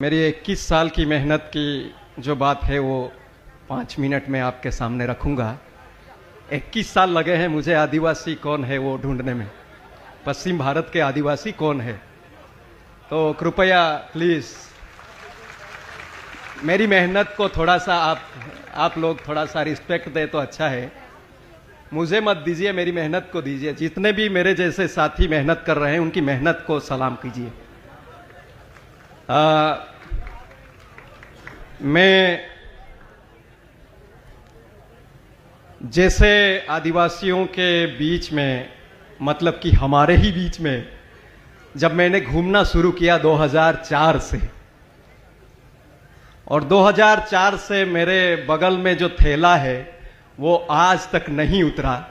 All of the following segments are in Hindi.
मेरी 21 साल की मेहनत की जो बात है वो 5 मिनट में आपके सामने रखूंगा। 21 साल लगे हैं मुझे आदिवासी कौन है वो ढूंढने में, पश्चिम भारत के आदिवासी कौन है। तो कृपया प्लीज़ मेरी मेहनत को थोड़ा सा आप लोग थोड़ा सा रिस्पेक्ट दे तो अच्छा है। मुझे मत दीजिए, मेरी मेहनत को दीजिए। जितने भी मेरे जैसे साथी मेहनत कर रहे हैं उनकी मेहनत को सलाम कीजिए। मैं जैसे आदिवासियों के बीच में, मतलब कि हमारे ही बीच में, जब मैंने घूमना शुरू किया 2004 से, और 2004 से मेरे बगल में जो थैला है वो आज तक नहीं उतरा।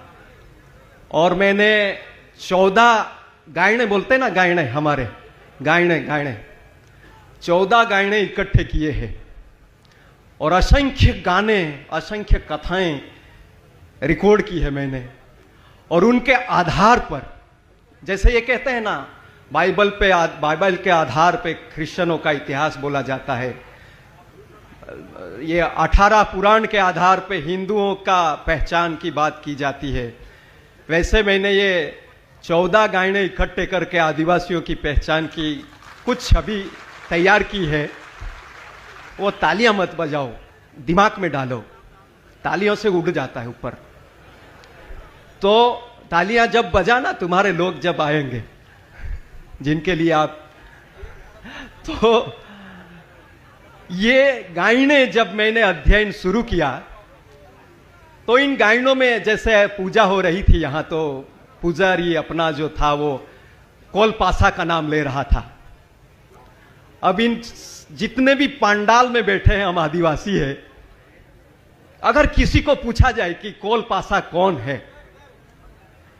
और मैंने 14 गायने बोलते ना, गायने हमारे गायने 14 गायने इकट्ठे किए हैं और असंख्य गाने, असंख्य कथाएं रिकॉर्ड की है मैंने। और उनके आधार पर, जैसे ये कहते हैं ना, बाइबल के आधार पे क्रिश्चियनों का इतिहास बोला जाता है, ये 18 पुराण के आधार पे हिंदुओं का पहचान की बात की जाती है, वैसे मैंने ये 14 गायने इकट्ठे करके आदिवासियों की पहचान की कुछ छवि तैयार की है। वो तालियां मत बजाओ, दिमाग में डालो, तालियों से उड़ जाता है ऊपर। तो तालियां जब बजाना, तुम्हारे लोग जब आएंगे जिनके लिए आप, तो ये गायने जब मैंने अध्ययन शुरू किया तो इन गायनों में जैसे पूजा हो रही थी यहाँ, तो पुजारी अपना जो था वो कोलपासा का नाम ले रहा था। अब इन जितने भी पंडाल में बैठे हैं हम आदिवासी हैं, अगर किसी को पूछा जाए कि कोलपासा कौन है,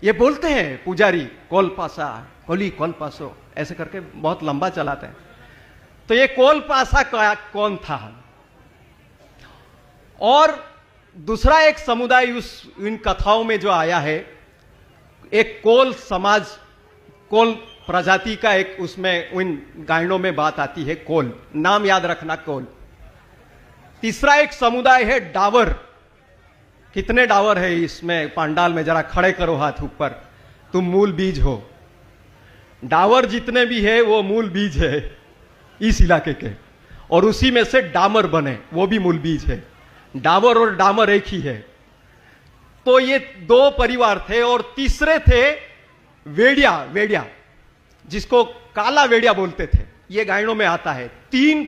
ये बोलते हैं पुजारी कोलपासा, कोली कोलपासो, ऐसे करके बहुत लंबा चलाते हैं। तो ये कोलपासा कौन था? और दूसरा एक समुदाय इन कथाओं में जो आया है, एक कोल समाज, कोल प्रजाति का एक, उसमें उन गायनों में बात आती है कोल, नाम याद रखना, कोल। तीसरा एक समुदाय है डावर। कितने डावर है इसमें पंडाल में? जरा खड़े करो हाथ ऊपर, तुम मूल बीज हो। डावर जितने भी है वो मूल बीज है इस इलाके के, और उसी में से डामर बने, वो भी मूल बीज है। डावर और डामर एक ही है। तो ये 2 परिवार थे। और तीसरे थे वेड़िया, जिसको काला वेड़िया बोलते थे, ये गायनों में आता है। 3